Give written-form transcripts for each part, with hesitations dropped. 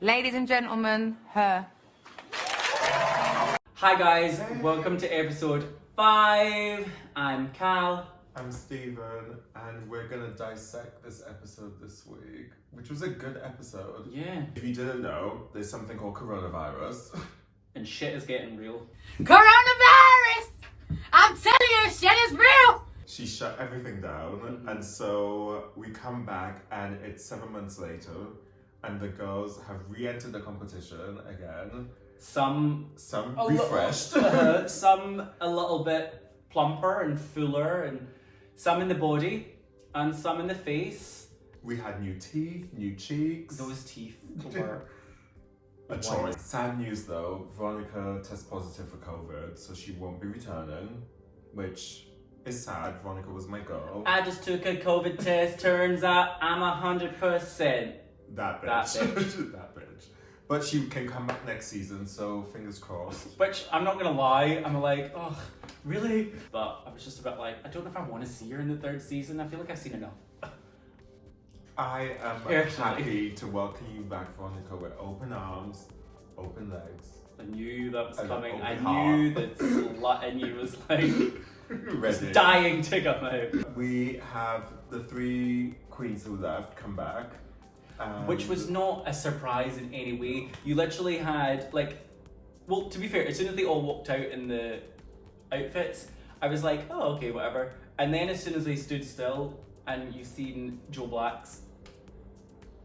Ladies and gentlemen, her. Hi guys, welcome to episode 5. I'm Cal. I'm Stephen, and we're gonna dissect this episode this week, which was a good episode. Yeah. If you didn't know, there's something called coronavirus. And shit is getting real. Coronavirus! I'm telling you, shit is real! She shut everything down, and so we come back, and it's 7 months later, and the girls have re-entered the competition again. Some refreshed. Some a little bit plumper and fuller, and some in the body, and some in the face. We had new teeth, new cheeks. Those teeth were a choice. Sad news though, Veronica tests positive for COVID, so she won't be returning, which is sad. Veronica was my girl. I just took a COVID test, turns out I'm 100%. That bitch. That bitch. That bitch. But she can come back next season, so fingers crossed. Which, I'm not gonna lie, I'm like, oh, really? But I was just a bit like, I don't know if I want to see her in the 3rd season. I feel like I've seen enough. I am happy to welcome you back, Veronica, with open arms, open legs. I knew that was And coming. I open knew that slut in you was like Ready. dying to come out. We have the 3 queens who left come back. Which was not a surprise in any way. You literally had well, to be fair, as soon as they all walked out in the outfits, I was like, oh, okay, whatever. And then as soon as they stood still and you seen Joe Black's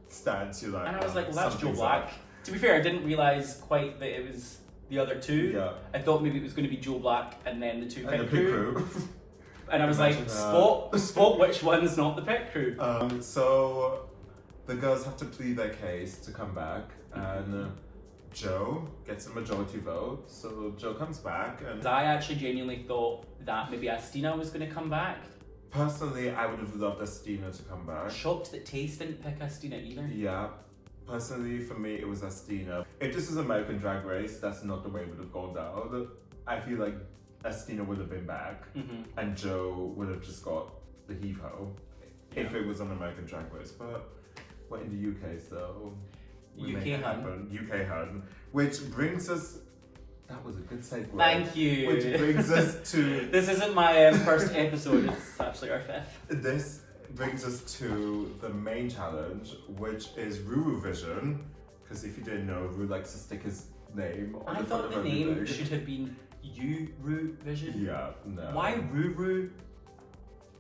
stance, you're like, and I was like, well, that's Joe something's Black. up. To be fair, I didn't realise quite that it was the other 2. Yeah. I thought maybe it was going to be Joe Black and then the 2 And pit the crew. pit crew. And I was like, spot which one's not the pit crew. So the girls have to plead their case to come back, and Joe gets a majority vote, so Joe comes back. And I actually genuinely thought that maybe Astina was going to come back. personally, I would have loved Astina to come back. Shocked that Taste didn't pick Astina either. Yeah, personally for me it was Astina. If this was American Drag Race, that's not the way it would have gone down. I feel like Astina would have been back, and Joe would have just got the heave-ho if it was on American Drag Race. But we're in the UK, so we make it happen. UK hun. Which brings us. That was a good segue. Thank you. Which brings us to. This isn't my first episode, it's actually our 5th. This brings us to the main challenge, which is Ruruvision. Because if you didn't know, Ru likes to stick his name on I the front thought of the everything. name should have been Ruruvision. Yeah, no. Why Ruru?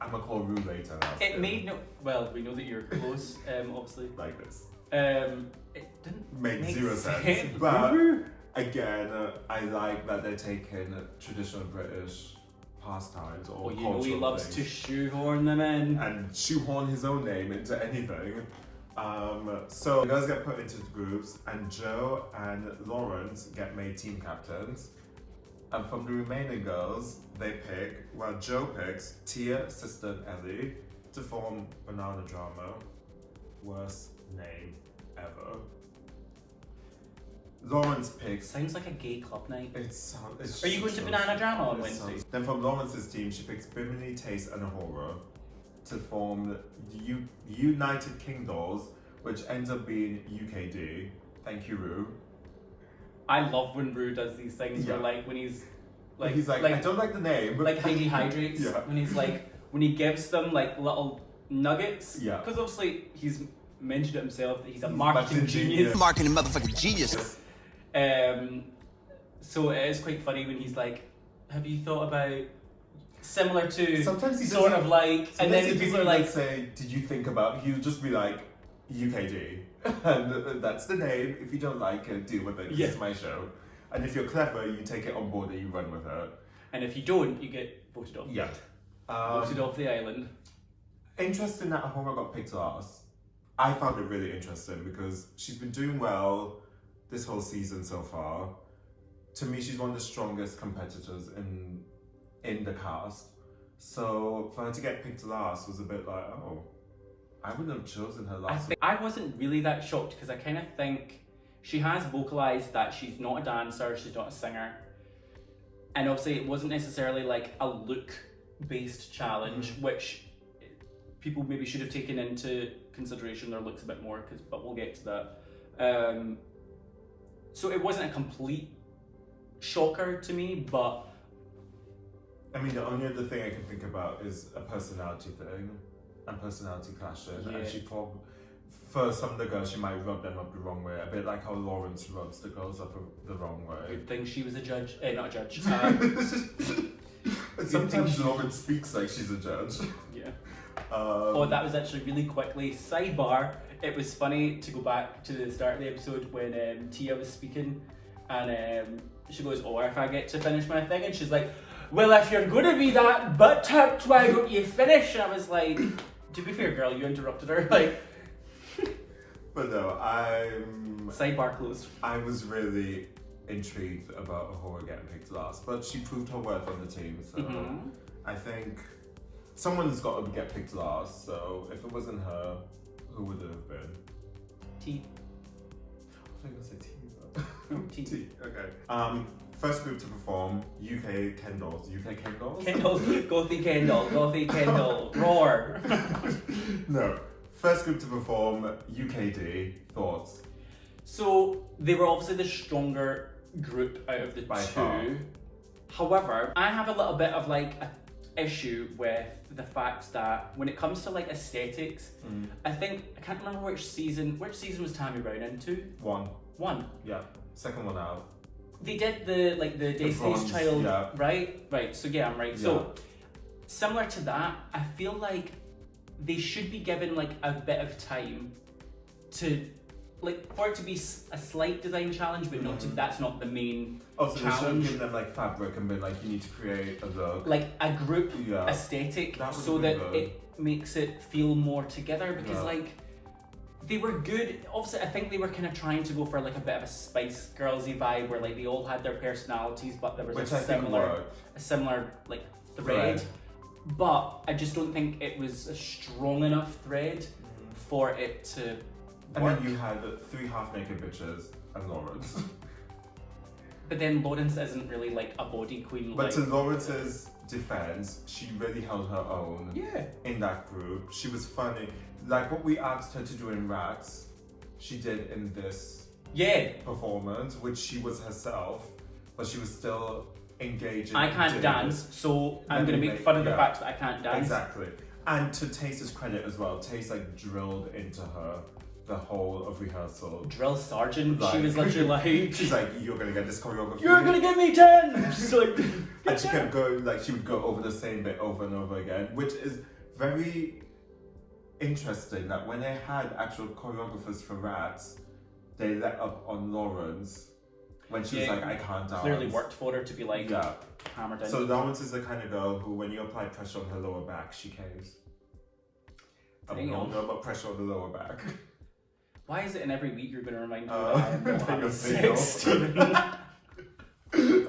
I'm gonna call Ru later. It made no. Well, we know that you're close, obviously. like this. It didn't Make make zero sense. But Ruru? again, I like that they're taking traditional British pastimes or Well, you know he cultural loves things to shoehorn them in. and shoehorn his own name into anything. So the girls get put into groups, and Joe and Lawrence get made team captains. And from the remaining girls, Joe picks Tia, Sister, and Ellie to form Banana Drama. Worst name ever. Lawrence picks. Sounds like a gay club night. It's Are you going to Banana Drama on it Wednesday? Then from Lawrence's team, she picks Bimini, Taste, and Ahura to form the United King Dolls, which ends up being UKD. Thank you, Ru. I love when Ru does these things Yeah. where when he's I don't like the name. like Heidi Hydrates, Yeah. when he's when he gives them little nuggets. Yeah. Because obviously he's mentioned it himself that he's a marketing genius. Marketing motherfucking genius. So it is quite funny when he's like, have you thought about similar to Sometimes he sort doesn't- of like, and then Sometimes people are he like, doesn't say, did you think about, he'll just be like, UKD. And that's the name. If you don't like it, deal with it. Yeah. It's my show. And if you're clever, you take it on board and you run with it. and if you don't, you get voted off. Yeah. Voted off the island. Interesting that Ahura got picked last. I found it really interesting because she's been doing well this whole season so far. To me, she's one of the strongest competitors in the cast. So for her to get picked last was a bit like, oh, I wouldn't have chosen her last. I wasn't really that shocked because I kind of think she has vocalised that she's not a dancer, she's not a singer. And obviously it wasn't necessarily like a look-based challenge, which people maybe should have taken into consideration their looks a bit more, but we'll get to that. So it wasn't a complete shocker to me, but I mean, the only other thing I can think about is a personality thing and personality clashing. Yeah. And she probably, for some of the girls, she might rub them up the wrong way, a bit like how Lawrence rubs the girls up the wrong way. good thing she was a judge. Not a judge. But sometimes Lawrence speaks like she's a judge. Yeah. Oh, that was actually really quickly. Sidebar, it was funny to go back to the start of the episode when Tia was speaking and she goes, oh, if I get to finish my thing, and she's like, well, if you're going to be that butt-tucked, why don't you finish? And I was like, to be fair, girl, you interrupted her. Like, But no, sidebar closed. I was really intrigued about Ahura getting picked last, but she proved her worth on the team, so I think someone's got to get picked last, so if it wasn't her, who would it have been? T. I was going to say T. T. T. Okay. First group to perform, UK Kendalls. UK Kendalls? Kendall, Gothy Kendall, roar. No. First group to perform, UKD. Thoughts? So they were obviously the stronger group out of the By two. far. However, I have a little bit of like an issue with the fact that when it comes to like aesthetics, I can't remember which season was Tammy Brown into? One. Yeah. Second one out. They did the Destiny's bronze, Child, yeah. right? So yeah, I'm right. Yeah. So similar to that, I feel like they should be given like a bit of time to like for it to be a slight design challenge, but not to, that's not the main Also, they should have challenge. given them like fabric and been like, you need to create a look. Like a group Yeah. aesthetic, That would so be that good. it makes it feel more together. Because Yeah. like they were good. Obviously, I think they were kind of trying to go for like a bit of a Spice Girlsy vibe, where like they all had their personalities, but there was Which a I think worked. similar like thread. Thread. But I just don't think it was a strong enough thread for it to And work. then you had 3 half-naked bitches and Lawrence. But then Lawrence isn't really like a body queen. But like, to Lawrence's defense, she really held her own yeah. in that group. She was funny. Like what we asked her to do in Rats, she did in this Yeah. performance, which she was herself, but she was still engaging. I can't doing dance, it. so I'm Let going me to make make- fun of the yeah. fact that I can't dance. Exactly. And to Taste's credit as well, Taste like drilled into her the whole of rehearsal. Drill sergeant, she Like- was literally like, She's like, you're gonna get this choreography. you're going to give me 10! She's like, And she kept going, like she would go over the same bit over and over again, which is very interesting that when they had actual choreographers for Rats, they let up on Lawrence when she was Yeah, like, I can't dance. clearly worked for her to be like, Yeah. hammered in. So Lawrence is the kind of girl who, when you apply pressure on her lower back, she caves. And we all Damn. know about pressure on the lower back. Why is it in every week you're going to remind me that Uh, I am not that having you're sex, single. Stephen?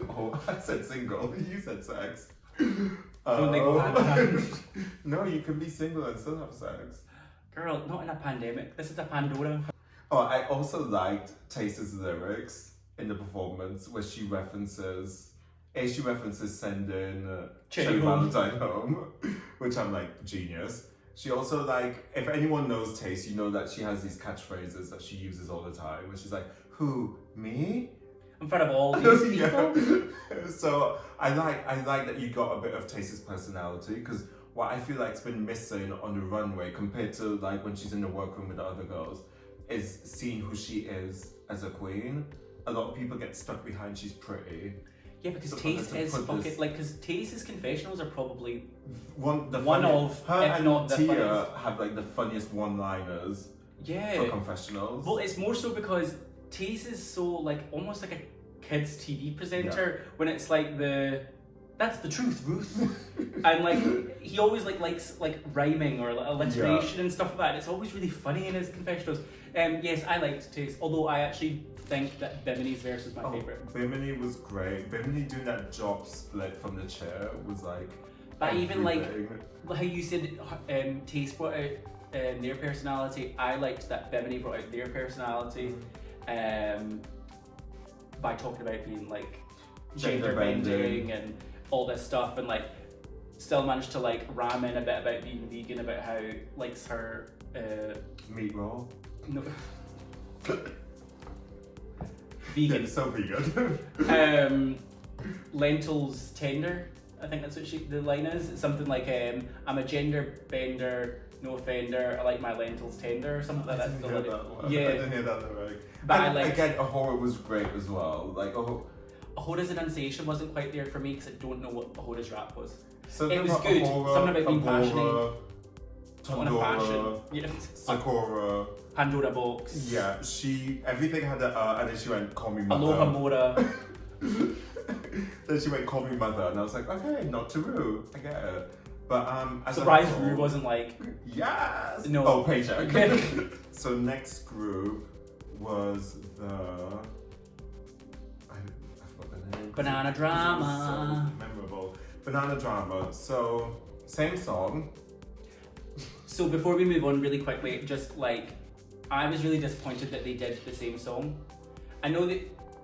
Oh, I said single. You said sex. Don't they go hand in hand? No, you can be single and still have sex. Girl, not in a pandemic. This is a Pandora. Oh, I also liked Taste's lyrics in the performance where she references sending Cherry Cherry home. Valentine home, which I'm like, genius. She also like, if anyone knows Taste, you know that she has these catchphrases that she uses all the time, where she's like, who, me? In front of all these people. Yeah. So I like that you got a bit of Taste's personality, because what I feel like's been missing on the runway compared to like when she's in the workroom with the other girls is seeing who she is as a queen. A lot of people get stuck behind she's pretty. Yeah, because So for Taste her to is put fucking this- like, because Taste's confessionals are probably One One of, her if and not the Tia funniest. have like the funniest one-liners for yeah. confessionals. Well, it's more so because Taste is so like almost like a kids TV presenter when it's like that's the truth, Ruth. And like he always likes like rhyming or like, alliteration and stuff like that. It's always really funny in his confessionals. Yes, I liked Taste, although I actually think that Bimini's verse is my favourite. Bimini was great. Bimini doing that job split from the chair was like. But even like everything. how you said Taste brought out their personality, I liked that Bimini brought out their personality by talking about being like gender bending and all this stuff, and like still managed to like ram in a bit about being vegan, about how likes her meat roll. no Vegan. Yeah, so vegan. Lentils tender. I think that's what the line is. It's something like, I'm a gender bender, no offender. I like my lentils tender or something like that. I didn't hear that one. Yeah. I didn't hear that lyric. But And I like again, Ahura was great as well. Like Ahora's enunciation wasn't quite there for me because I don't know what Ahora's rap was. something It was about good. Ahura, Something about being Ahura, I want a fashion. Tandora, Yeah. Sakura. Pandora box. Yeah, everything had a, and then she went, call me mother. Aloha Mora. Then she went, call me mother, and I was like, okay, not too rude, I get it. But as Surprised a whole, Rue wasn't like, yes. No. Oh, paycheck. So next group was the I forgot the name. Banana It was Drama. so memorable. Banana Drama. So same song. So before we move on really quickly, just like, I was really disappointed that they did the same song. I know that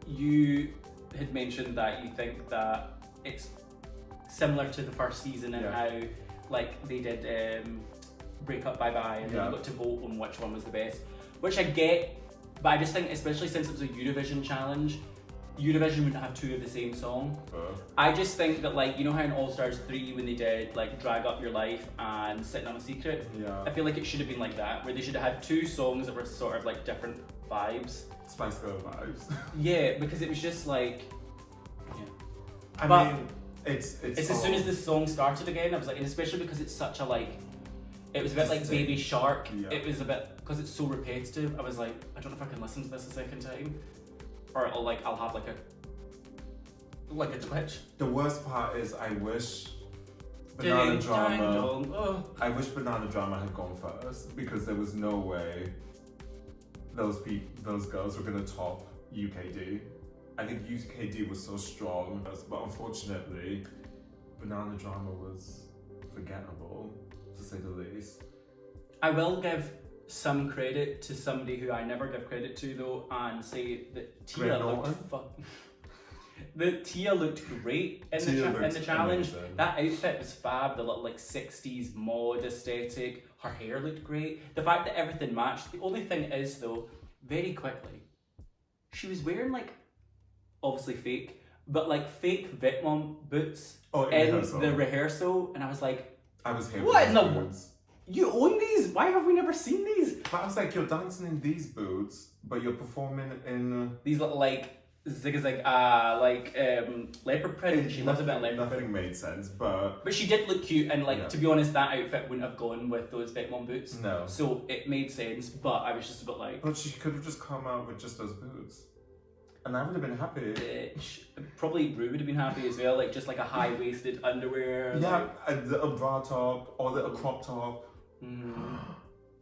you had mentioned that you think that it's similar to the first season and how like they did Break Up Bye Bye and then you got to vote on which one was the best, which I get, but I just think especially since it was a Eurovision challenge, Eurovision wouldn't have two of the same song. I just think that, like, you know how in All Stars 3 when they did like Drag Up Your Life and Sitting on a Secret, I feel like it should have been like that, where they should have had two songs that were sort of like different vibes. Spice Girl vibes. Yeah, because it was just like, I But mean, it's as soon as the song started again, I was like, and especially because it's such a like, it was a bit like Baby Shark. It was a bit, because it's so repetitive, I was like, I don't know if I can listen to this a second time, or I'll have like a twitch. The worst part is I wish Banana Drama. Oh. I wish Banana Drama had gone first, because there was no way those girls were gonna top UKD. I think UKD was so strong, but unfortunately, Banana Drama was forgettable, to say the least. I will give some credit to somebody who I never give credit to though, and say that Tia looked great in the challenge. Amazing. That outfit was fab, the little like 60s mod aesthetic. Her hair looked great. The fact that everything matched. The only thing is though, very quickly, she was wearing like, obviously fake, but like fake Vitmom boots in the rehearsal, and I was like, I was here. What in the boots? You own these? Why have we never seen these? But I was like, you're dancing in these boots, but you're performing in these little like zigzag, leopard print. She loves a bit of leopard print. Nothing made sense, but she did look cute, and like to be honest, that outfit wouldn't have gone with those Vitmom boots. No. So it made sense, but I was just a bit like. But she could have just come out with just those boots, and I would have been happy. Probably Rue would have been happy as well, like just like a high-waisted underwear. Yeah, a bra top or a crop top. Mm-hmm.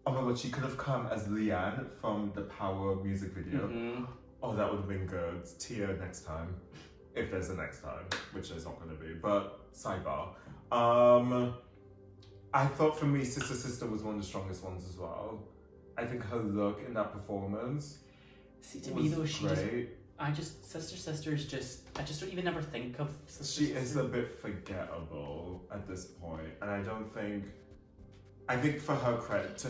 Oh my god, she could have come as Leanne from the Power music video. Mm-hmm. Oh, that would have been good. Tia next time, if there's a next time, which there's not going to be. But sidebar, I thought for me, Sister Sister was one of the strongest ones as well. I think her look in that performance. See, to me though, Sister is just, I just don't even ever think of Sister. She is a bit forgettable at this point, and I think to her credit,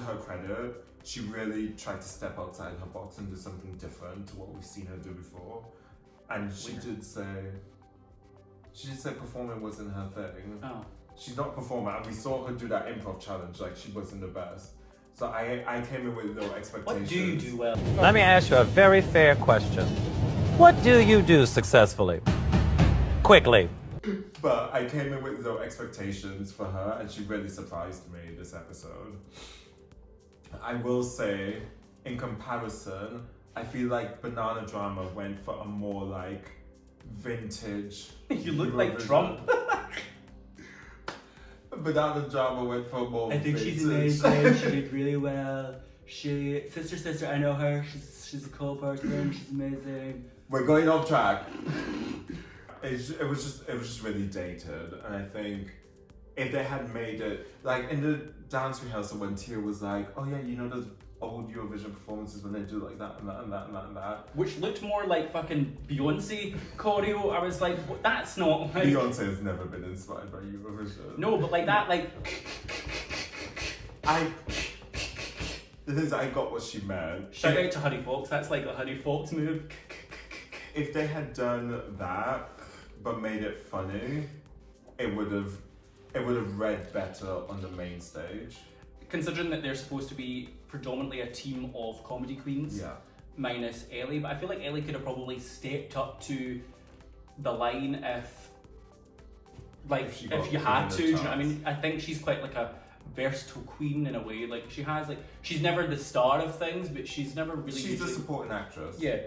she really tried to step outside her box and do something different to what we've seen her do before. And she did say performing wasn't her thing. Oh. She's not a performer, and we saw her do that improv challenge like she wasn't the best. So I came in with no expectations. What do you do well? Let me ask you a very fair question. What do you do successfully? Quickly. But I came in with no expectations for her, and she really surprised me this episode. I will say, in comparison, I feel like Banana Drama went for a more like vintage. You look like Trump. Banana Drama went for more. I think she's amazing. She did really well. Sister, I know her. She's a cool person. She's amazing. We're going off track. It was just really dated, and I think if they had made it like in the dance rehearsal when Tia was like, oh yeah, you know those old Eurovision performances when they do like that and that and that and that and that, which looked more like fucking Beyonce choreo. I was like, what? That's not like... Beyonce has never been inspired by Eurovision. No, but like that, like the thing is, I got what she meant. Shout out to Honey Fox. That's like a Honey Fox move. if they had done that but made it funny, it would have read better on the main stage. Considering that they're supposed to be predominantly a team of comedy queens, Yeah. minus Ellie, but I feel like Ellie could have probably stepped up to the line if you had to. Do you know what I mean? I think she's quite like a versatile queen in a way. Like she's never the star of things, but she's never really. She's the supporting actress. Yeah.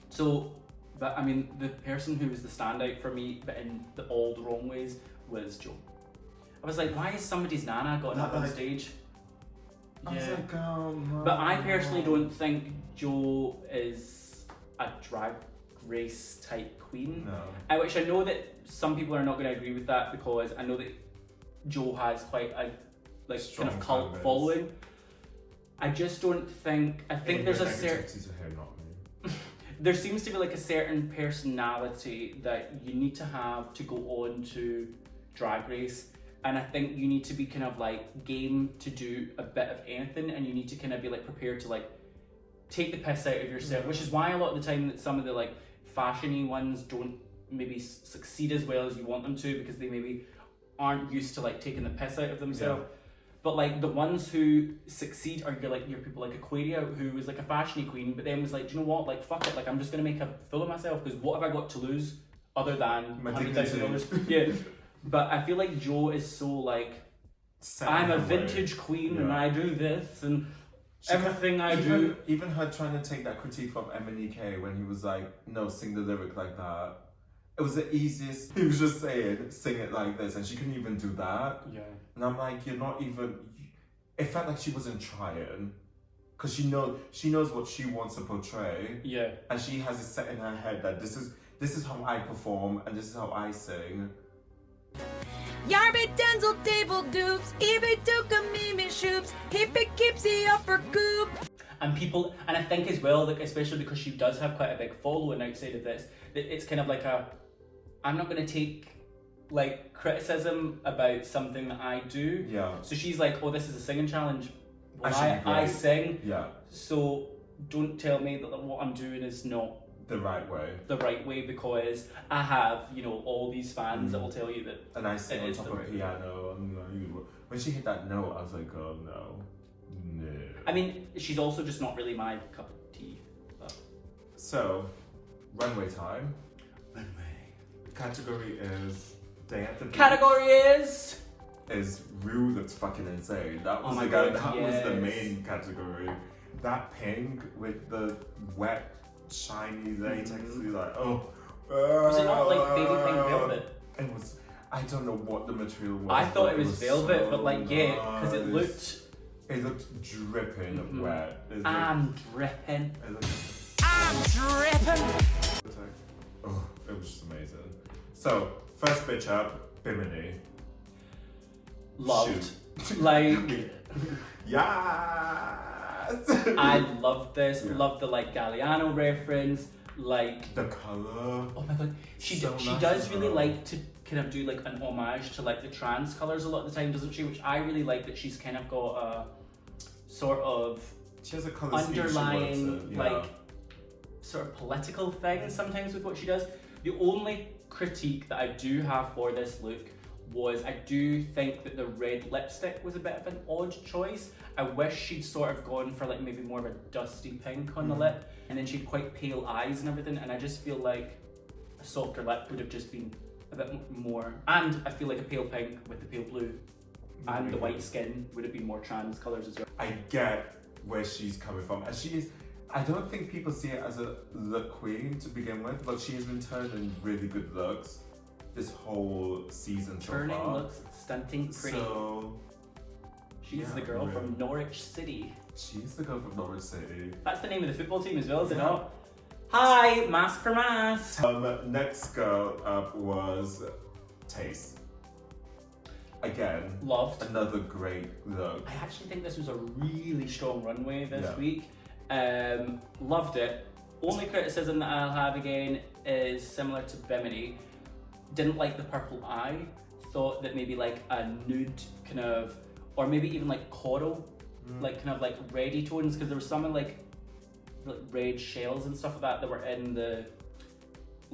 So, but I mean, the person who was the standout for me, but in all the wrong ways, was Jo. I was like, why is somebody's nana gotten up on stage? I was like, oh no. But I personally don't think Jo is a drag race type queen. No. Which I know that some people are not going to agree with that, because I know that Jo has quite a Strong kind of cult fan base. following. I just don't think. I think there's a certain. There seems to be like a certain personality that you need to have to go on to Drag Race, and I think you need to be kind of like game to do a bit of anything, and you need to kind of be like prepared to like take the piss out of yourself, which is why a lot of the time that some of the like fashiony ones don't maybe succeed as well as you want them to, because they maybe aren't used to like taking the piss out of themselves. Yeah. But like the ones who succeed are your people like Aquaria, who was like a fashiony queen, but then was like, do you know what? Like fuck it, like I'm just gonna make a fool of myself, because what have I got to lose other than $100,000? Yeah. But I feel like Jo is so like, I'm a vintage queen and I do this and everything I do. Even her trying to take that critique from MNEK when he was like, no, sing the lyric like that. It was the easiest. He was just saying, sing it like this, and she couldn't even do that. Yeah. And I'm like, you're not even. It felt like she wasn't trying, because she knows what she wants to portray. Yeah. And she has it set in her head that this is how I perform and this is how I sing. Yarby Denzel table dupes, Evie took a mimi shoops, hippie keeps the upper coop. And people, and I think as well, like especially because she does have quite a big following outside of this, that it's kind of like I'm not going to take like criticism about something that I do. Yeah. So she's like, oh, this is a singing challenge. Well, I I sing. Yeah. So don't tell me that what I'm doing is not the right way. The right way, because I have, all these fans that will tell you that. And I sing on is top the of right piano. When she hit that note, I was like, oh no. I mean, she's also just not really my cup of tea. But. So, runway time. Runway. Category is Day at the Beach. Category is Rue that's fucking insane. That was my the God, that was the yes. main category. That pink with the wet, shiny latex, like Was it not like baby pink velvet? It was. I don't know what the material was. I thought it was velvet, so but like because it nice. looked. It looked dripping of wet. I'm dripping. I'm dripping. Oh, it was just amazing. So, first bitch up, Bimini. Loved. Shoot. Like. Yes! I loved this. Yeah. Loved the like Galliano reference. Like. The colour. Oh my god. She So she nice does of really her. like to kind of do like an homage to like the trans colours a lot of the time, doesn't she? Which I really like, that she's kind of got a sort of She has a colour scheme she works underlying in, yeah. like sort of political thing sometimes with what she does. The only critique that I do have for this look was I do think that the red lipstick was a bit of an odd choice. I wish she'd sort of gone for like maybe more of a dusty pink on the lip, and then she had quite pale eyes and everything, and I just feel like a softer lip would have just been a bit more, and I feel like a pale pink with the pale blue and the white skin would have been more trans colours as well. I get where she's coming from, and she is. I don't think people see it as a look queen to begin with, but she has been turning really good looks this whole season Turning so far. looks stunting pretty. So She's yeah, the girl really. from Norwich City. She's the girl from Norwich City. That's the name of the football team as well, is it not? Hi, mask for mask. Next girl up was Taste. Again, Loved. another great look. I actually think this was a really strong runway this Yeah. week. Loved it. Only criticism that I'll have again is similar to Bimini. Didn't like the purple eye. Thought that maybe like a nude kind of, or maybe even like coral, like kind of like reddy tones, because there was some like red shells and stuff like that that were in the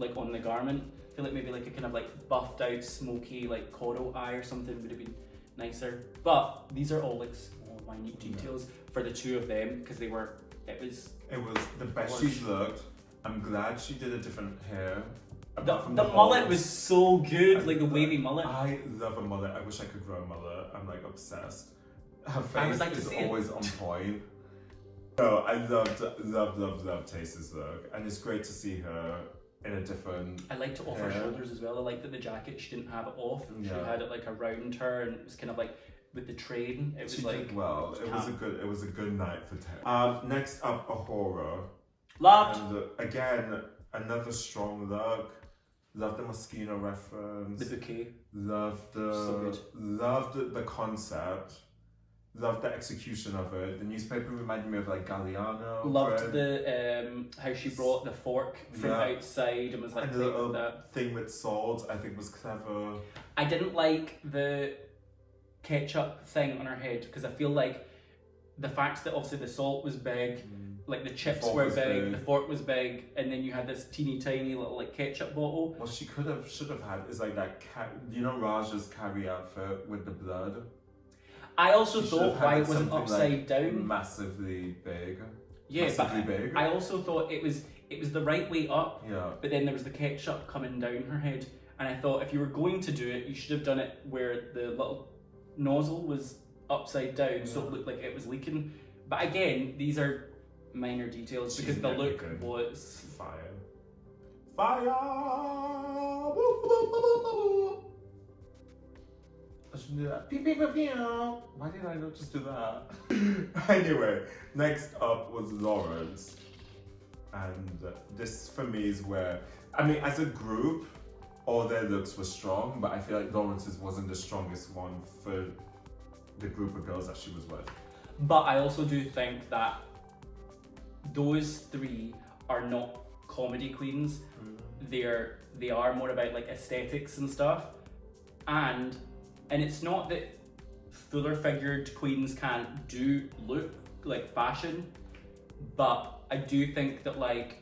like on the garment. I feel like maybe like a kind of like buffed out, smoky, like coral eye or something would have been nicer. But these are all like small, minute details for the two of them because it was the best she's looked. I'm glad she did a different hair. The mullet was so good, like the wavy mullet. I love a mullet. I wish I could grow a mullet. I'm like obsessed. Her face would like to is see it. always on point. No, I love Taste's look, and it's great to see her in a different. I liked it off her shoulders as well. I liked that the jacket she didn't have it off. She had it like around her, and it was kind of like with the train. It was She like did well. It was a good night for Taste. Next up, a horror. Loved. And again, another strong look. Love the Moschino reference. The bouquet. Loved So the concept. Loved the execution of it. The newspaper reminded me of like Galliano. Loved the how she brought the fork from outside and was like and the little thing with salt. I think was clever. I didn't like the ketchup thing on her head because I feel like the fact that obviously the salt was big, like the chips were big, the fork was big, and then you had this teeny tiny little like ketchup bottle. What she should have had is like that Raja's carry outfit with the blood. I also thought why it wasn't upside down. Massively big. Yeah, massively big. I also thought it was the right way up. Yeah. But then there was the ketchup coming down her head, and I thought if you were going to do it, you should have done it where the little nozzle was upside down, so it looked like it was leaking. But again, these are minor details because the look was fire. Fire! I shouldn't do that. Pew, pew, pew, pew. Why did I not just do that? Anyway, next up was Lawrence. And this for me is where, I mean, as a group, all their looks were strong, but I feel like Lawrence's wasn't the strongest one for the group of girls that she was with. But I also do think that those three are not comedy queens. They are more about like aesthetics and stuff. And it's not that fuller figured queens can't do look like fashion, but I do think that like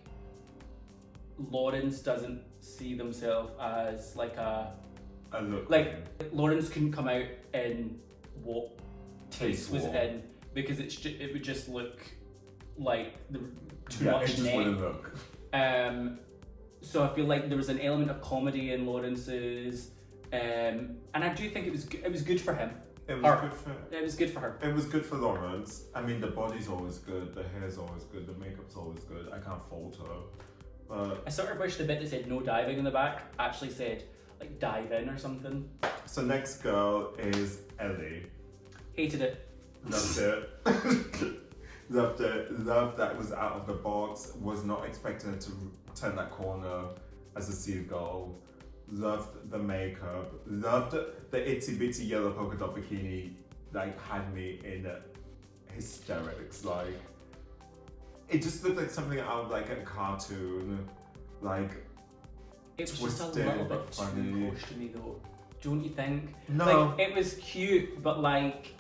Lawrence doesn't see themselves as like a look like Lawrence couldn't come out in what Taste was War. in because it would just look like too it much just neck. wouldn't look. So I feel like there was an element of comedy in Lawrence's, and I do think it was good for him. It was good for. It was good for her. It was good for Lawrence. I mean, the body's always good, the hair's always good, the makeup's always good. I can't fault her. I sort of wish the bit that said no diving in the back actually said like dive in or something. So next girl is Ellie. Hated it. Loved it. Loved it. Loved that it was out of the box. Was not expecting it to turn that corner as a seagull. Loved the makeup. Loved the itsy bitsy yellow polka dot bikini. Like had me in hysterics. Like it just looked like something out of like a cartoon. Like It was twisted, just a little but bit funny. too posh to me though. Don't you think? No. Like it was cute, but like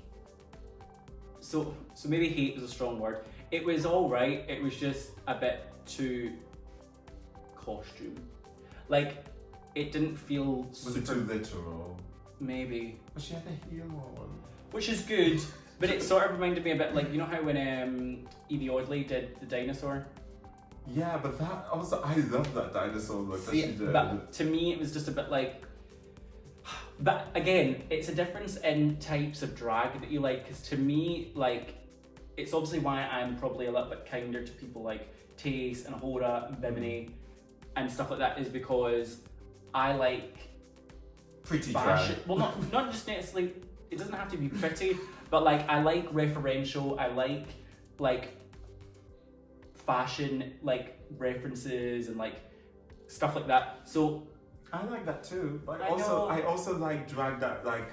so maybe hate was a strong word. It was alright, it was just a bit too costume. Like it didn't feel Was it too literal? Maybe. But she had a heel on. Which is good, but it sort of reminded me a bit like, you know how when Evie Oddly did the dinosaur? Yeah, but that also, I love that dinosaur look that she did. But to me it was just a bit like, but again, it's a difference in types of drag that you like, because to me, like, it's obviously why I'm probably a little bit kinder to people like Taste and Hora and Bimini and stuff like that, is because I like Pretty fashion. drag. Well, not just necessarily, it doesn't have to be pretty, but like I like referential, I like fashion, like references and like stuff like that. So I like that too. But I I also like drag that like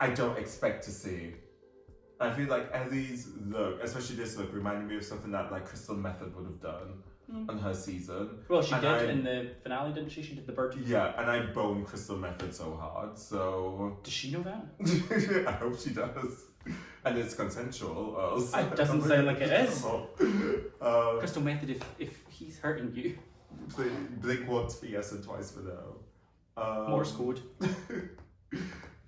I don't expect to see. I feel like Ellie's look, especially this look, reminded me of something that like Crystal Method would have done on her season. Well, she And did in the finale, didn't she? She did the bird. Yeah, and I bone Crystal Method so hard, so Does she know that? I hope she does. And it's consensual. Or else It doesn't sound like it is. Uh, Crystal Method, if he's hurting you. Blink once for yes and twice for no. Morse code.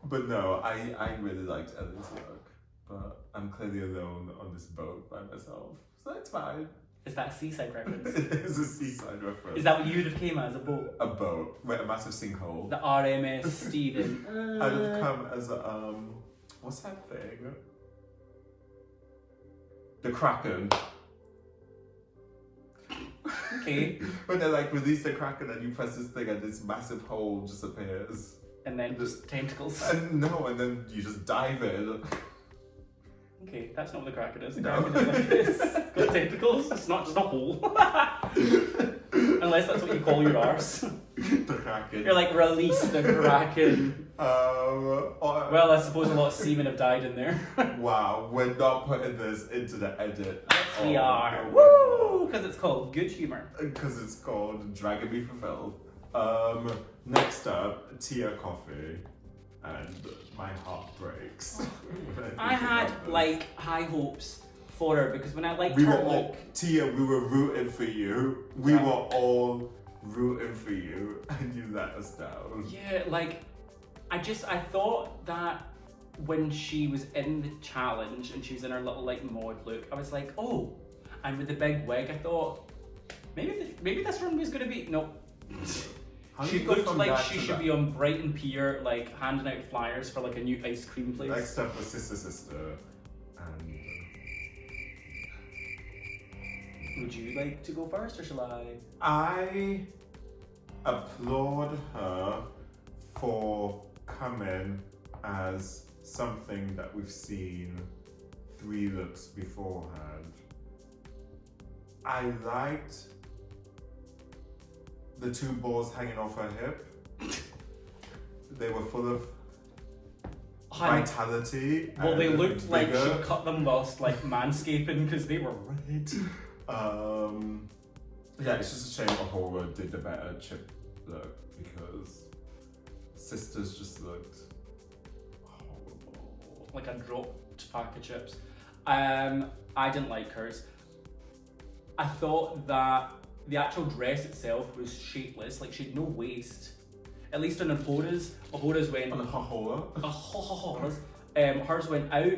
But no, I really liked Ellie's look. But I'm clearly alone on this boat by myself. So it's fine. Is that a seaside reference? It is a seaside reference. Is that what you would have came as, a boat? A boat with a massive sinkhole. The RMS Stephen. I'd have come as a, what's that thing? The Kraken. Okay. When they like release the Kraken and you press this thing and this massive hole just appears. And then just tentacles. And then you just dive in. Okay, that's not what the Kraken is. The No. Kraken is like this. It's got tentacles. It's not just a hole. Unless that's what you call your arse. The Kraken. You're like, release the Kraken. Well, I suppose a lot of seamen have died in there. wow, we're not putting this into the edit. Yes, we are. no, Woo! Because it's called good humour. Because it's called Dragon Me Fulfilled. Next up, Tia Coffee. And my heart breaks. when I think had about this. like high hopes for her because when I liked We her were all, look, Tia, we were rooting for you. We Yeah. were all rooting for you, and you let us down. yeah, like I thought that when she was in the challenge and she was in her little like mod look, I was like, oh, and with the big wig, I thought maybe this runway's gonna be no. How do She you go looked from like that she to should that? be on Brighton Pier, like handing out flyers for like a new ice cream place. Next up was Sister, and Would you like to go first or shall I? I applaud her for coming as something that we've seen 3 looks beforehand. I liked the 2 balls hanging off her hip. They were full of vitality. Well, they and looked like vigor. she cut them whilst like manscaping because they were red. Yeah, it's just a shame Ahura did the better chip look because Sisters just looked horrible. Like a dropped pack of chips. I didn't like hers. I thought that the actual dress itself was shapeless, like she had no waist. At least on Ahora's went... On Ahura? Hers went out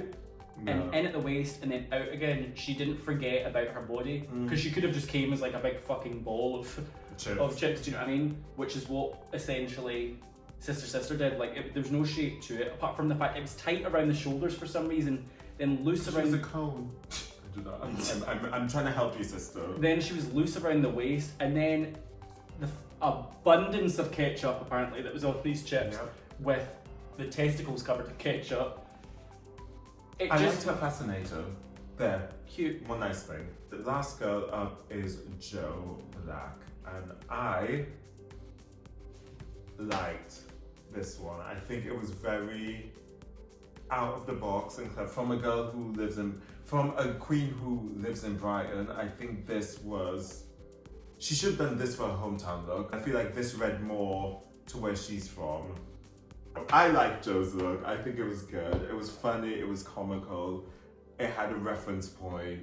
No. and in at the waist and then out again. She didn't forget about her body because she could have just came as like a big fucking ball of chips, do you know what I mean? Which is what essentially Sister did. Like there was no shape to it apart from the fact it was tight around the shoulders for some reason, then loose She around was a cone. I do not. I'm trying to help you, sister. Then she was loose around the waist, and then the abundance of ketchup apparently that was on these chips Yep. with the testicles covered in ketchup. It I just liked her fascinator. There. cute. One nice thing. The last girl up is Joe Black, and I liked this one. I think it was very out of the box and clever. From a queen who lives in Brighton, I think this was, she should have done this for her hometown look. I feel like this read more to where she's from. I liked Joe's look. I think it was good. It was funny, it was comical. It had a reference point.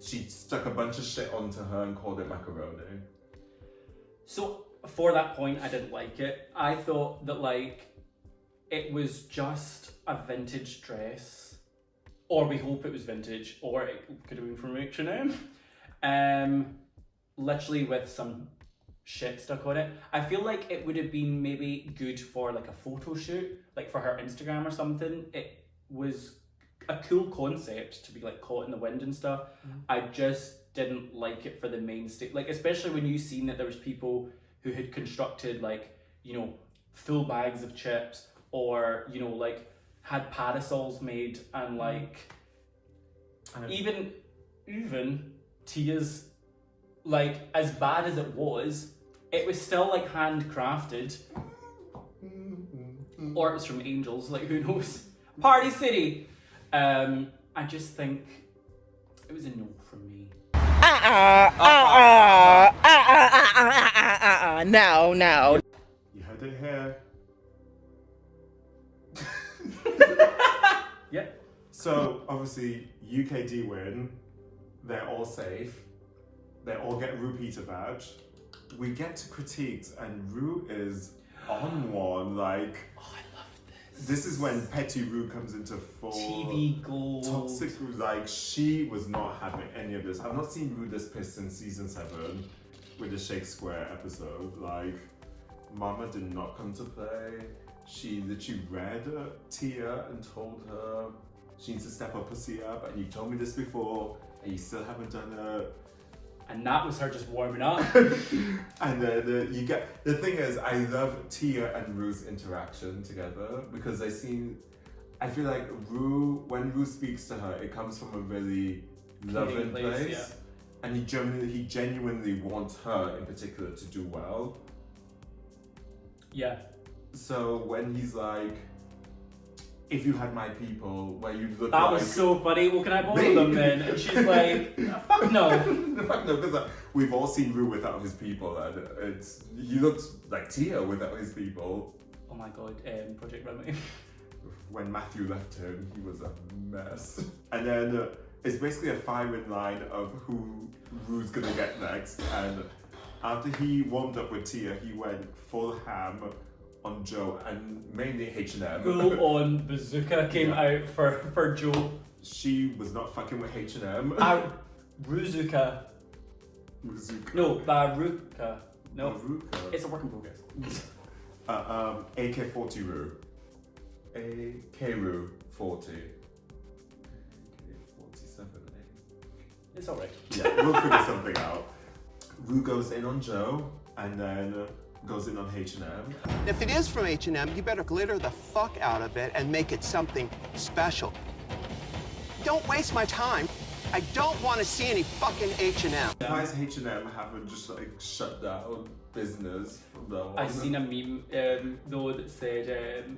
She stuck a bunch of shit onto her and called it macaroni. So for that point, I didn't like it. I thought that like it was just a vintage dress, or we hope it was vintage, or it could have been from H&M. Literally with some shit stuck on it. I feel like it would have been maybe good for like a photo shoot, like for her Instagram or something. It was a cool concept to be like caught in the wind and stuff. I just didn't like it for the main stage, like especially when you seen that there was people who had constructed like, you know, full bags of chips, or you know, like had parasols made, and like even Tia's, like as bad as it was still like handcrafted, or it was from Angels, like who knows. Party City. I just think it was a no from me. No. You heard it here. Yep. So obviously UKD win. They're all safe. They all get Ru Peter badge. We get to critiques and Ru is on one, like... Oh, I love this. This is when Petty Ru comes into full... TV gold. Toxic Ru, like, she was not having any of this. I've not seen Ru this pissed since season 7 with the Shakespeare episode. Like, Mama did not come to play. She literally read Tia and told her she needs to step her pussy up, and you told me this before, and you still haven't done it. And that was her just warming up. And then you get, the thing is, I love Tia and Ru's interaction together because I feel like when Ru speaks to her, it comes from a really loving place. Yeah. And he genuinely wants her in particular to do well. Yeah. So when he's like, if you had my people, where you look that like... was so funny. Well, can I borrow them then? And she's like, fuck no. Fuck no, because we've all seen Ru without his people, and he looks like Tia without his people. Oh my god, Project Runway. When Matthew left him, he was a mess. And then it's basically a firing line of who Ru's gonna get next. And after he warmed up with Tia, he went full ham on Joe and mainly H&M. Full on bazooka came out for Joe. She was not fucking with H&M. Ruzuka. Ruzuka. No, Baruka. No, Baruka. it's a work in progress. AK-40 Ru. AK-Ru 40. AK-47. It's alright. Yeah, we'll figure something out. Ru goes in on Joe and then goes in on H&M. If it is from H&M, you better glitter the fuck out of it and make it something special. Don't waste my time. I don't want to see any fucking H&M. Why is H&M haven't just like shut down business from now on? I seen a meme though that said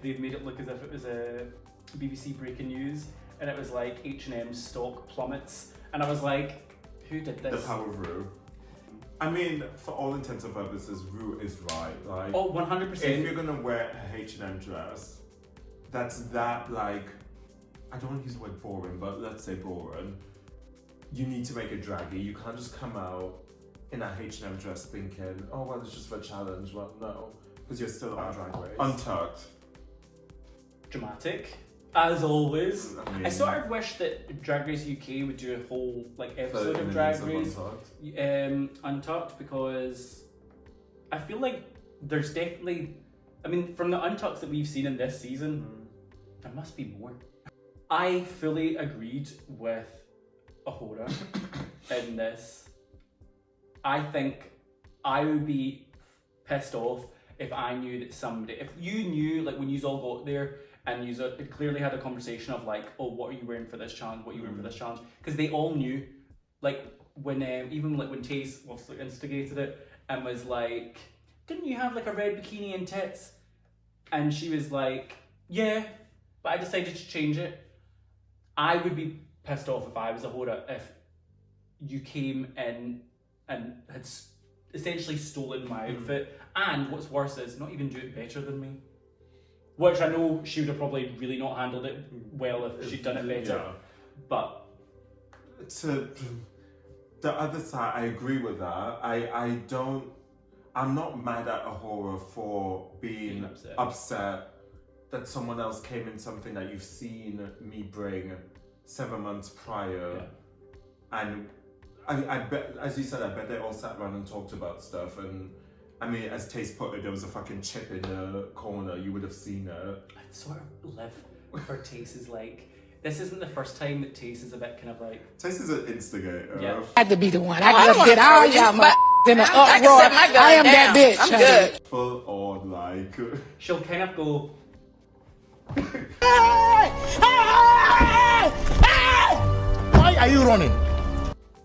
they made it look as if it was a BBC breaking news, and it was like H&M stock plummets, and I was like, who did this? The power of Ru. I mean, for all intents and purposes, Ru is right. Like, oh, 100%. if you're gonna wear a H&M dress, that's that like, I don't want to use the word boring, but let's say boring. You need to make it draggy. You can't just come out in a H&M dress thinking, oh well, it's just for a challenge. Well, no, because you're still on Drag Race. Untucked. Dramatic, as always. I mean, I sort of wish that Drag Race UK would do a whole like episode of Drag Race Untucked, because I feel like there's definitely, I mean, from the Untucks that we've seen in this season, there must be more. I fully agreed with Ahura in this. I think I would be pissed off if I knew that somebody, if you knew, like when you all got there and you clearly had a conversation of like, oh, what are you wearing for this challenge? What are you wearing for this challenge? Because they all knew, like when even like when Taze obviously instigated it and was like, didn't you have like a red bikini and tits? And she was like, yeah, but I decided to change it. I would be pissed off if I was Ahura if you came in and had essentially stolen my outfit, and what's worse is not even do it better than me. Which I know she would have probably really not handled it well if she'd done it better. Yeah. But to the other side, I agree with that. I'm not mad at Ahura for being upset that someone else came in something that you've seen me bring 7 months prior. Yeah. And I bet, as you said, I bet they all sat around and talked about stuff. And I mean, as Taze put it, there was a fucking chip in the corner. You would have seen it. I'd sort of live for Taze is like, this isn't the first time that Taze is a bit kind of like... Taze is an instigator. Yeah. I had to be the one. I just get all y'all in an uproar. I am that bitch. I'm good. Full on, like... She'll kind of go... Why are you running?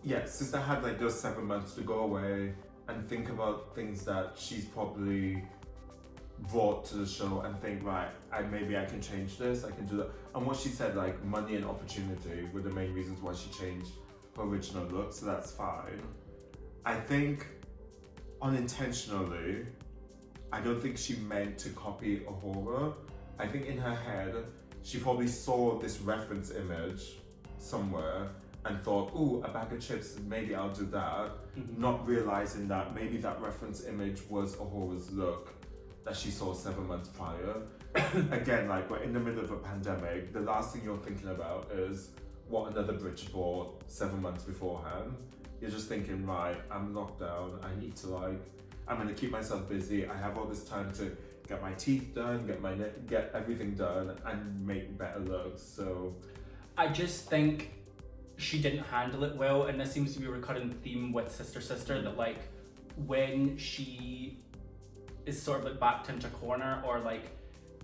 Yeah, Sister had like those 7 months to go away and think about things that she's probably brought to the show and think, right, maybe I can change this, I can do that. And what she said, like money and opportunity were the main reasons why she changed her original look, so that's fine. I think unintentionally, I don't think she meant to copy Ahura. I think in her head, she probably saw this reference image somewhere and thought, ooh, a bag of chips, maybe I'll do that, not realizing that maybe that reference image was Ahora's look that she saw 7 months prior. Again, like, we're in the middle of a pandemic, the last thing you're thinking about is what another bitch bought 7 months beforehand. You're just thinking, right, I'm locked down, I need to I'm gonna keep myself busy, I have all this time to get my teeth done, get everything done, and make better looks, so. I just think she didn't handle it well, and this seems to be a recurring theme with Sister that like, when she is sort of like backed into a corner, or like,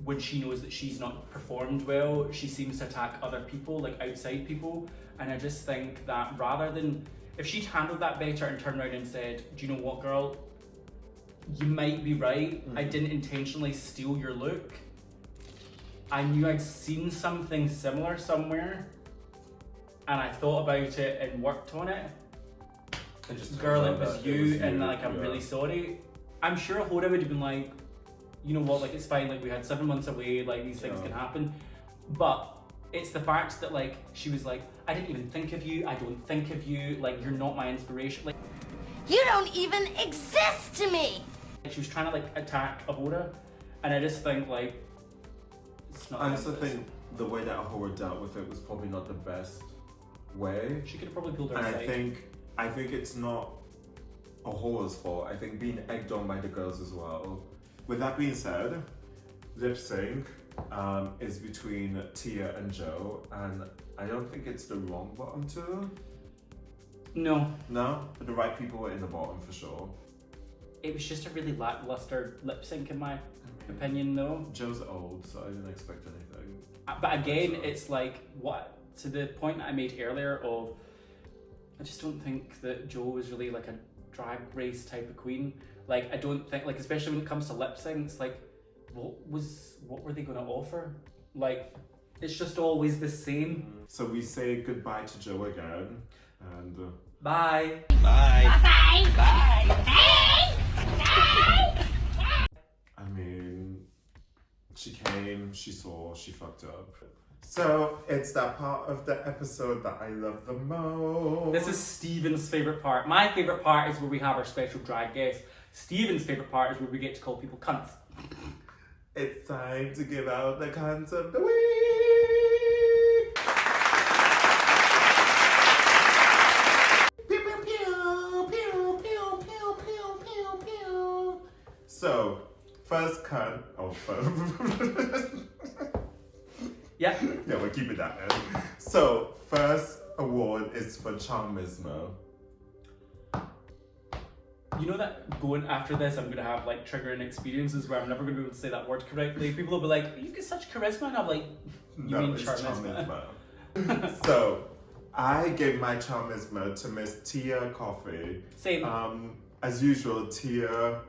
when she knows that she's not performed well, she seems to attack other people, like outside people, and I just think that rather than, if she'd handled that better and turned around and said, do you know what, girl? You might be right. I didn't intentionally steal your look. I knew I'd seen something similar somewhere, and I thought about it and worked on it. And just girl, it was you, and like, I'm really sorry. I'm sure Ahura would have been like, you know what, like, it's fine, like, we had 7 months away, like, these things can happen. But it's the fact that, like, she was like, I didn't even think of you, I don't think of you, like, you're not my inspiration. Like, You don't even exist to me! she was trying to, like, attack Ahura, and I just think, like, it's not. I also think the way that Ahura dealt with it was probably not the best way. She could have probably pulled her And aside. I think it's not Ahura's fault. I think being egged on by the girls as well. With that being said, lip sync is between Tia and Joe, and I don't think it's the wrong bottom two. No. No, but the right people were in the bottom for sure. It was just a really lackluster lip sync in my opinion, though. Joe's old, so I didn't expect anything. But again, it's like, what, to the point that I made earlier of, I just don't think that Joe was really like a drag race type of queen. Like, I don't think, like, especially when it comes to lip syncs, like, what were they going to offer? Like, it's just always the same. So we say goodbye to Joe again, and Bye. Bye. Bye! Bye! Bye! I mean, she came, she saw, she fucked up. So it's that part of the episode that I love the most. This is Stephen's favourite part. My favourite part is where we have our special drag guest. Stephen's favourite part is where we get to call people cunts. It's time to give out the cunts of the week. Pew, pew, pew, pew, pew, pew, pew, pew, pew. So, first cunt. Oh, first. Yeah. Yeah, we're keeping that in. So, first award is for Charmismo. You know that going after this, I'm going to have like triggering experiences where I'm never going to be able to say that word correctly. People will be like, you've got such charisma, and I'm like, you mean it's Charmismo? So, I gave my Charmismo to Miss Tia Coffee. Same. As usual, Tia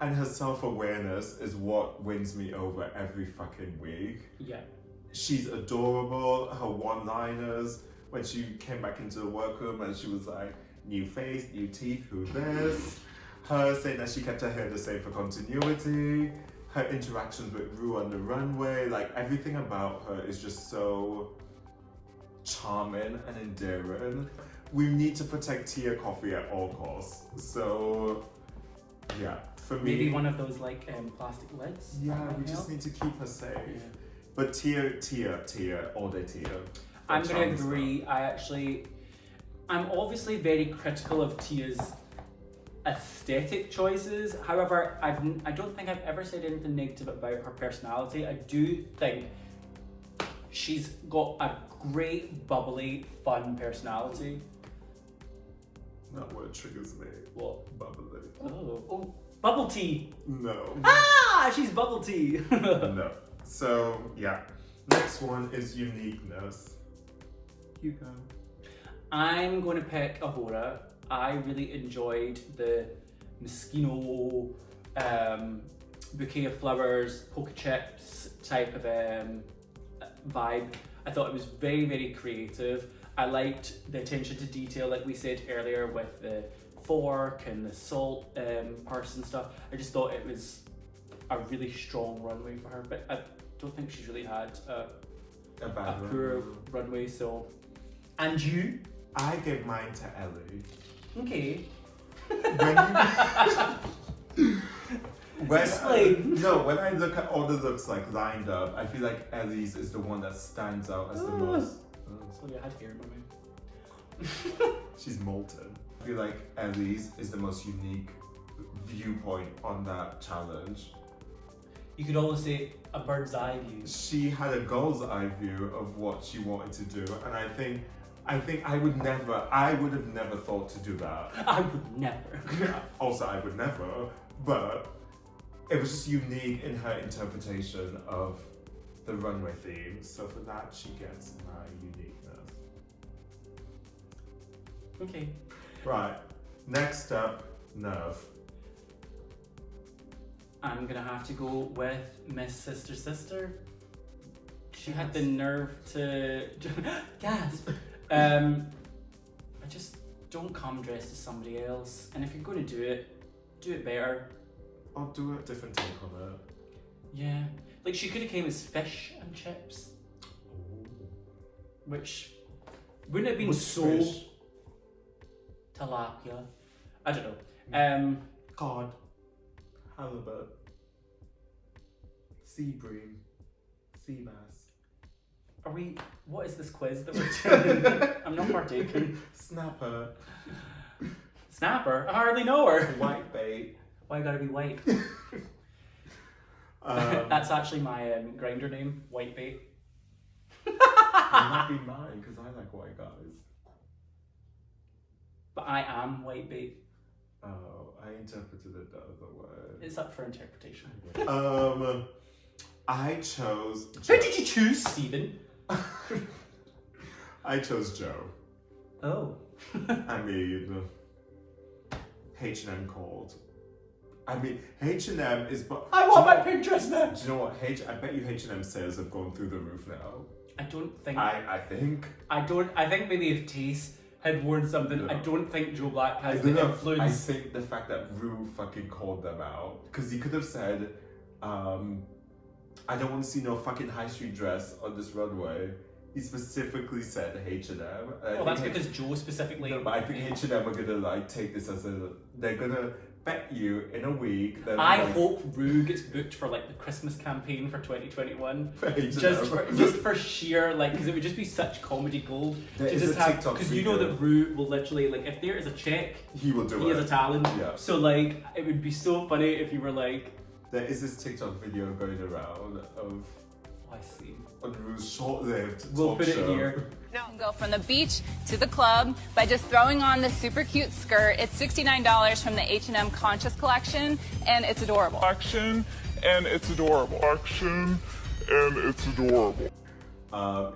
and her self-awareness is what wins me over every fucking week. Yeah. She's adorable. Her one-liners, when she came back into the workroom and she was like, new face, new teeth, who this? Her saying that she kept her hair the same for continuity. Her interactions with Ru on the runway, like everything about her is just so charming and endearing. We need to protect Tia Coffee at all costs. So, yeah, for me. Maybe one of those like plastic lids. Yeah, we just need to keep her safe. Yeah. But Tia, all day Tia. I'm going to agree. I'm obviously very critical of Tia's aesthetic choices. However, I don't think I've ever said anything negative about her personality. I do think she's got a great, bubbly, fun personality. That word triggers me. What? Bubbly. Oh, bubble tea. No. Ah, she's bubble tea. No. So, yeah. Next one is uniqueness. You go. I'm going to pick Ahura. I really enjoyed the Moschino bouquet of flowers, polka chips type of vibe. I thought it was very, very creative. I liked the attention to detail, like we said earlier, with the fork and the salt purse and stuff. I just thought it was a really strong runway for her, but I don't think she's really had A bad poor runway. So, and you? I gave mine to Ellie. Okay. When I look at all the looks like lined up, I feel like Ellie's is the one that stands out as the most. Sorry, I had hair in my mouth. She's molten. I feel like Ellie's is the most unique viewpoint on that challenge. You could always say a bird's eye view. She had a girl's eye view of what she wanted to do, and I think I would have never thought to do that. I would never. Also, I would never, but it was just unique in her interpretation of the runway theme. So for that, she gets my uniqueness. Okay. Right. Next up, Nerve. I'm gonna have to go with Miss Sister. She had the nerve to gasp. I just don't come dressed as somebody else, and if you're going to do it better. I'll do a different take on it. Yeah, like she could have came as fish and chips, which wouldn't have been Fish? tilapia. I don't know. Cod, halibut, sea bream, sea bass. Are we? What is this quiz that we're doing? I'm not partaking. Snapper, Snapper? I hardly know her. white bait. Why gotta be white? That's actually my grinder name, Whitebait. It might be mine because I like white guys. But I am Whitebait. Oh, I interpreted it the other way. It's up for interpretation. I chose. Who did you choose, Stephen? I chose Joe. Oh. I mean, H&M called. I mean, H&M is. I want my Pinterest now. Do you know what? I bet you H&M sales have gone through the roof now. I don't think. I think. I think maybe if Tace had worn something, I don't think Joe Black has the influence. I think the fact that Ru fucking called them out, because he could have said, I don't want to see no fucking high street dress on this runway. He specifically said H&M. Well, that's because Joe specifically. No, but I think H&M are gonna like take this as they're gonna bet you in a week. I hope Ru gets booked for like the Christmas campaign for 2021. For H&M. just for sheer like, because it would just be such comedy gold There to is just a have, TikTok because you know video. that Ru will literally like, if there is a check, he will do it. He has a talent. Yeah. So like, it would be so funny if you were like. There is this TikTok video going around of. I see. On Ru's short-lived We'll talk put it show. here. Now go from the beach to the club by just throwing on this super cute skirt. It's $69 from the H&M Conscious collection, and it's adorable.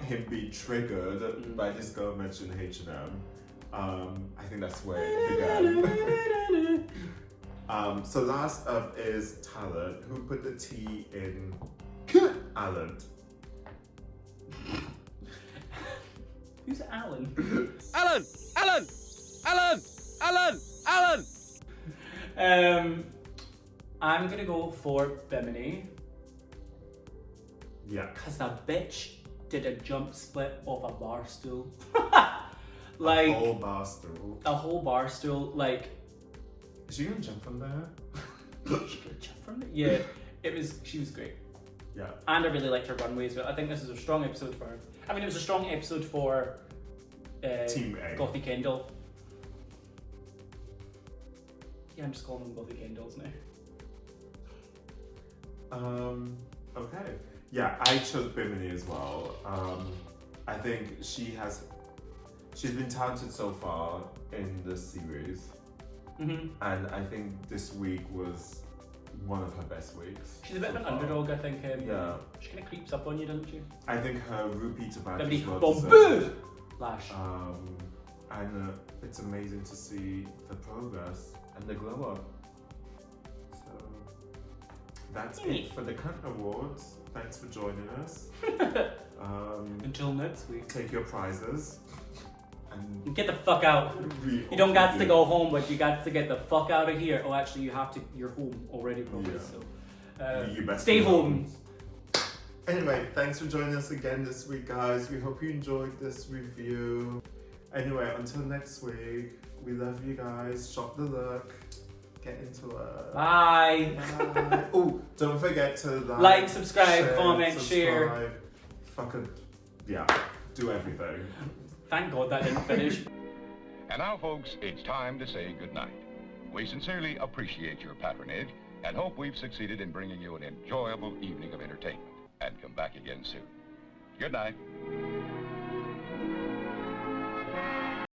Him being triggered by this girl mentioned H&M. I think that's where it began. So last up is Talent, who put the T in Alan. Who's Alan? Alan! I'm gonna go for Bimini. Yeah. Cause that bitch did a jump split off a bar stool. Like a whole bar stool. A whole bar stool. Like. Is she gonna jump from there? She gonna jump from it? Yeah. She was great. Yeah. And I really liked her runways, but I think this is a strong episode for her. I mean, it was a strong episode for Team A. Gothy Kendall. Yeah, I'm just calling them Gothy Kendalls now. Okay. Yeah, I chose Bimini as well. I think she's been talented so far in the series. Mm-hmm. And I think this week was one of her best weeks. She's a bit so of an far. underdog, I think. Yeah. She kind of creeps up on you, doesn't she? I think her repeat back Maybe is well bamboo! deserved. Lash. And it's amazing to see the progress and the glow up. So that's it for the Cunt Awards. Thanks for joining us. Until next week. Take your prizes. And get the fuck out. You don't got to go home, but you got to get the fuck out of here. Oh, actually, you have to. You're home already, probably. Yeah. So, you best stay be home. Anyway, thanks for joining us again this week, guys. We hope you enjoyed this review. Anyway, until next week, we love you guys. Shop the look. Get into it. Bye. Bye. Oh, don't forget to like, subscribe, comment, share. Fucking, yeah, do everything. Thank God that didn't finish. And now, folks, it's time to say goodnight. We sincerely appreciate your patronage and hope we've succeeded in bringing you an enjoyable evening of entertainment. And come back again soon. Good night.